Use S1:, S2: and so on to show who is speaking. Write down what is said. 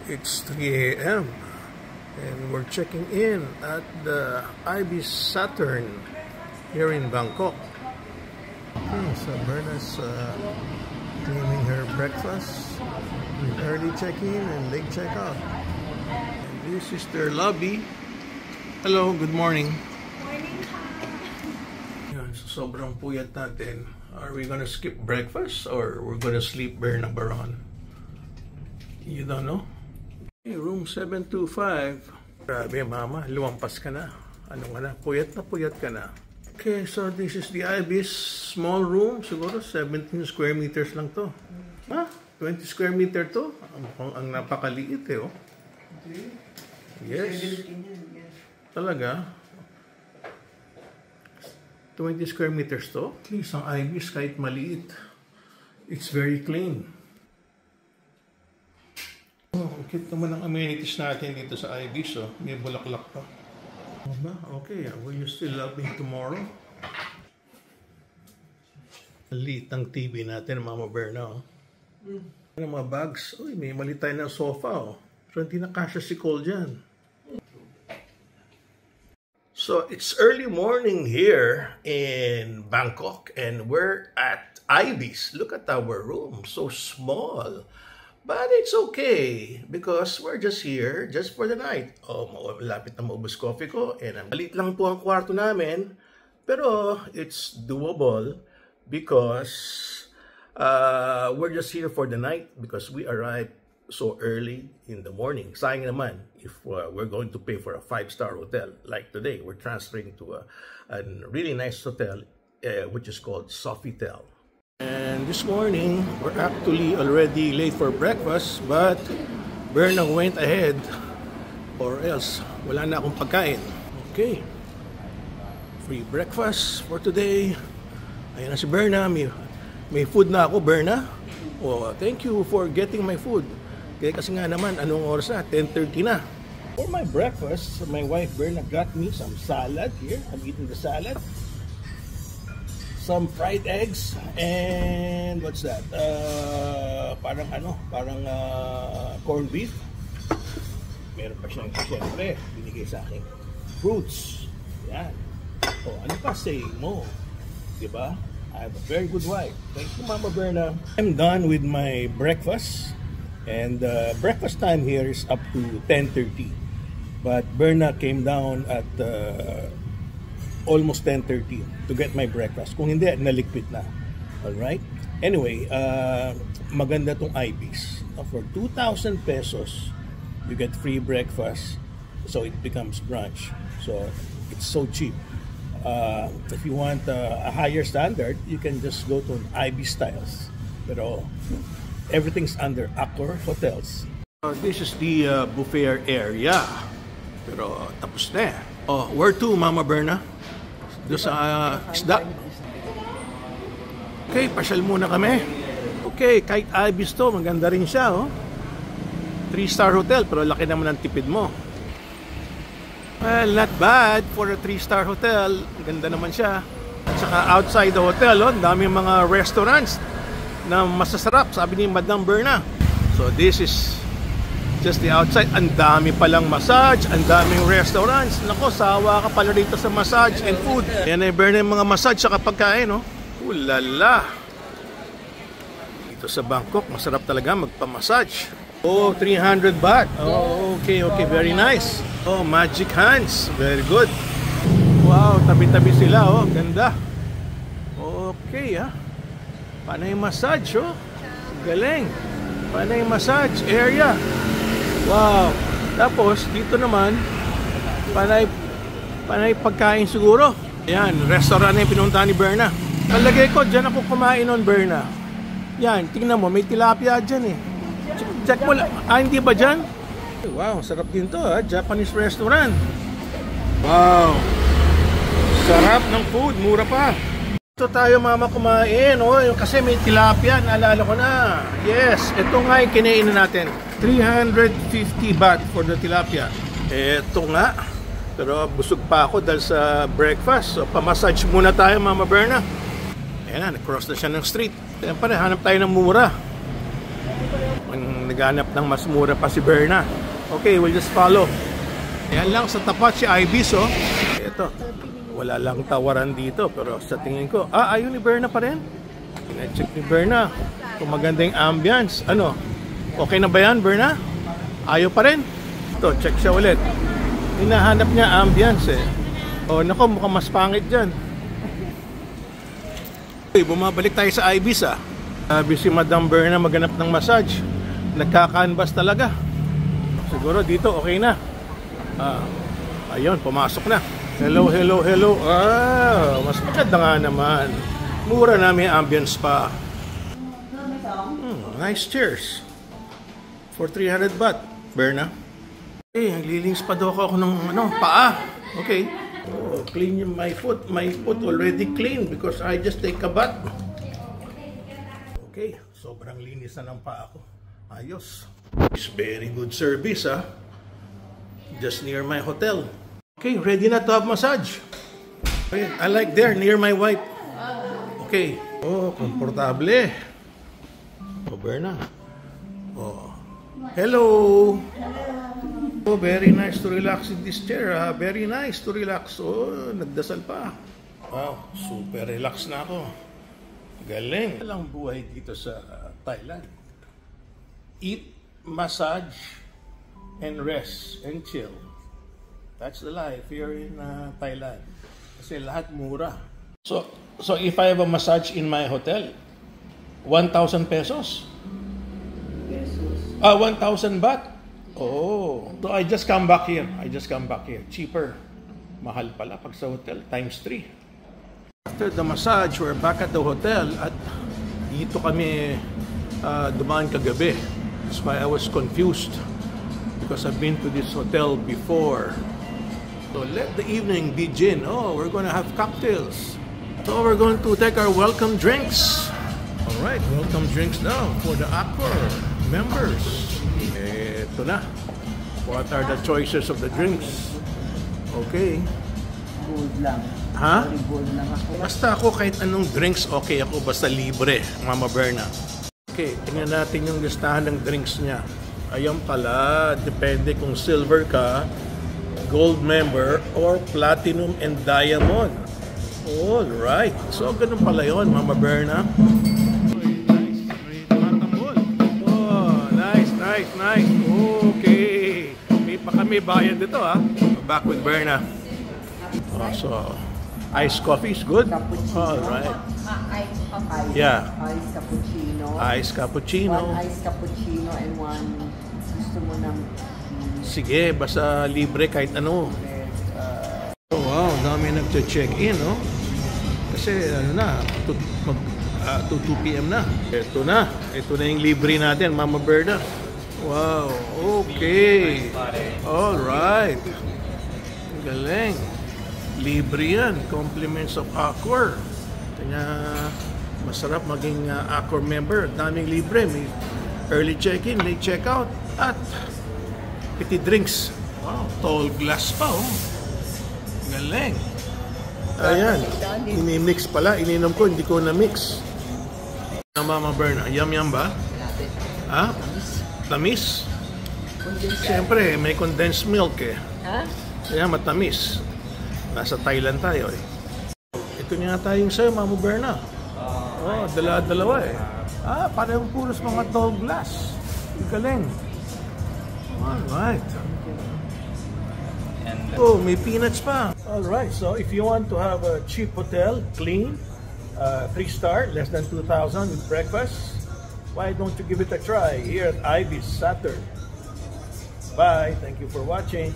S1: It's 3 a.m. and we're checking in at the Ibis Saturn here in Bangkok. Okay, so Berna's claiming her breakfast with early check-in and late check-out. And this is their lobby. Hello, good morning.
S2: Morning.
S1: Yan, so sobrang puyat natin. Are we gonna skip breakfast or we're gonna sleep Berna Baron? You don't know? Hey, room 725. Grabe mama, lumampas ka na. Ano ka na? Puyat ka na. Okay, so this is the Ibis small room. Siguro 17 square meters lang to. Ha? 20 square meter to? Ang napakaliit eh, oh. Yes. Talaga? 20 square meters to? At least ang Ibis kahit maliit, it's very clean. Oh, cute naman ang amenities natin dito sa Ibis, oh. May bulaklak pa. Okay, will you still love me tomorrow? Maliit ang TV natin, Mama Berna, oh. Ano mga bags? Uy, may mali tayo ng sofa, oh. So hindi na kasya si Cole dyan. So it's early morning here in Bangkok and we're at Ibis. Look at our room, so small. But it's okay because we're just here just for the night. Oh, lapit na maubos coffee ko and malit lang po ang kwarto namin. Pero it's doable because we're just here for the night because we arrived so early in the morning. Sayang naman if we're going to pay for a 5-star hotel. Like today, we're transferring to a really nice hotel which is called Sofitel. And this morning, we're actually already late for breakfast, but Berna went ahead or else wala na akong pagkain. Okay. Free breakfast for today. Ayan na si Berna. May food na ako, Berna. Oh, thank you for getting my food. Kaya kasi nga naman, anong oras na? 10:30 na. For my breakfast, my wife Berna got me some salad here. I'm eating the salad. Some fried eggs and what's that? Parang corned beef. Meron pa siyang siyempre binigay sa akin fruits. Yan. Oh, ano pa say mo? Diba? I have a very good wife. Thank you, Mama Berna. I'm done with my breakfast and breakfast time here is up to 10:30. But Berna came down at almost 10:30 to get my breakfast. Kung hindi, naliquid na. Alright? Anyway, maganda tong Ibis. For 2,000 pesos, you get free breakfast. So it becomes brunch. So it's so cheap. If you want a higher standard, you can just go to an Ibis Styles. Pero everything's under Accor Hotels. This is the buffet area. Pero tapos na. Oh, where to, Mama Berna? Doon sa isda. Okay, pasyal muna kami. Okay, kahit Ibis to, maganda rin siya, oh. 3-star hotel, pero laki naman ang tipid mo. Well, not bad for a 3-star hotel. Ganda naman siya. At saka outside the hotel, oh, daming mga restaurants na masasarap, sabi ni Madam Berna. So this is just the outside. Ang dami palang massage, ang daming restaurants. Nako, sawa ka pala dito sa massage and food. Yan ay Berna yung mga massage sa pagkain, no? Ulala! Dito sa Bangkok, masarap talaga magpa-massage. Oh, 300 baht. Oh, okay, very nice. Oh, magic hands. Very good. Wow, tabi-tabi sila, oh. Ganda. Okay, ha? Panay massage, oh. Galing. Panay massage area. Wow. Tapos, dito naman, panay pagkain siguro. Yan, restaurant na yung pinuntahan ni Berna. Palagay ko, dyan ako kumain nun, Berna. Yan, tingnan mo, may tilapia dyan eh. Check mo lang. Ah, hindi ba dyan? Wow, sarap din to, ha? Japanese restaurant. Wow. Sarap ng food, mura pa. Ito tayo mama kumain, oh, kasi may tilapia, naalala ko na. Yes, ito nga yung kinain natin. 350 baht for the tilapia. Ito nga. Pero busog pa ako dahil sa breakfast. So, pamassage muna tayo, Mama Berna. Ayan na, nag-cross na siya ng street. Siyempre, hanap tayo ng mura. Naghanap ng mas mura pa si Berna. Okay, we'll just follow. Ayan lang sa tapat si Ibis, oh. Ito, wala lang tawaran dito, pero sa tingin ko, ayun ni Berna pa rin. I-check ni Berna kung maganda yung ambience. Ano, okay na ba yan, Berna? Ayaw pa rin. Ito, check siya ulit. Hinahanap niya ambience eh. Oh, nako, mukhang mas pangit dyan. Okay, bumabalik tayo sa Ibis, ah. Sabi si Madam Berna maghanap ng massage. Nagka-canvas talaga. Siguro dito okay na. Ayun, pumasok na. Hello, hello, hello. Mas maganda nga naman. Mura namin ambience pa. Nice chairs. For 300 baht, Berna. Okay, naglilinis pa daw ako ng paa. Okay. Oh, clean my foot. My foot already clean because I just take a bath. Okay, sobrang linis na ng paa ko. Ayos. It's very good service, ah. Just near my hotel. Okay, ready na to have massage. Okay, I like there, near my wife. Okay. Oh, komportable. Oh, Berna. Oh. Hello. Oh, very nice to relax in this chair. Very nice to relax. Oh, nagdasal pa. Wow, super relax na ako. Galing. Walang buhay dito sa Thailand. Eat, massage, and rest, and chill. That's the life here in Thailand. Kasi lahat mura. So if I have a massage in my hotel, 1,000 pesos? 1,000 baht? Oh. So I just come back here. Cheaper. Mahal pala pag sa hotel, times 3. After the massage, we're back at the hotel at dito kami dumaan kagabi. That's why I was confused because I've been to this hotel before. So let the evening begin. Oh, we're going to have cocktails. So we're going to take our welcome drinks. All right, welcome drinks now for the Accor members. Ito na. What are the choices of the drinks? Okay.
S2: Gold lang.
S1: Ha?
S2: Gold lang ako.
S1: Basta ako kahit anong drinks, okay ako. Basta libre, Mama Berna. Okay, tingnan natin yung listahan ng drinks niya. Ayun pala, depende kung silver ka, gold member, or platinum and diamond. All right. So, ganun pala yun, Mama Berna. Nice. Okay. May pa kami bayad dito, ha. Back with Berna. So, iced coffee is good.
S2: Cappuccino.
S1: All right.
S2: Ice.
S1: Yeah.
S2: Ice cappuccino.
S1: Iced cappuccino.
S2: One iced cappuccino and one gusto mo ng
S1: Sige, basta libre kahit ano. Oh, wow, dami nagche-check-in, no? Kasi ano na, 2 p.m. na. Ito na yung libre natin, Mama Berna. Wow, okay. All right. Galing. Libre yan. Compliments of Accor. Kaya masarap maging Accor member. Daming libre. May early check-in, late check-out, at petit drinks. Wow, tall glass pa, oh. Galing. Ayan. Ini-mix pala. Ininom ko, hindi ko na-mix. Mama Berna, yum ba? Ha? Tamis? Siyempre, may condensed milk eh.
S2: Ha?
S1: Kaya matamis. Nasa Thailand tayo eh. Ito nga tayong sa'yo, Mama Berna. Oh, dalawa eh. Parang puros mga tall glass. Galing. Alright. Oh, may peanuts pa. Alright, so if you want to have a cheap hotel, clean, 3-star, less than 2,000 with breakfast, why don't you give it a try here at Ibis Saturn? Bye. Thank you for watching.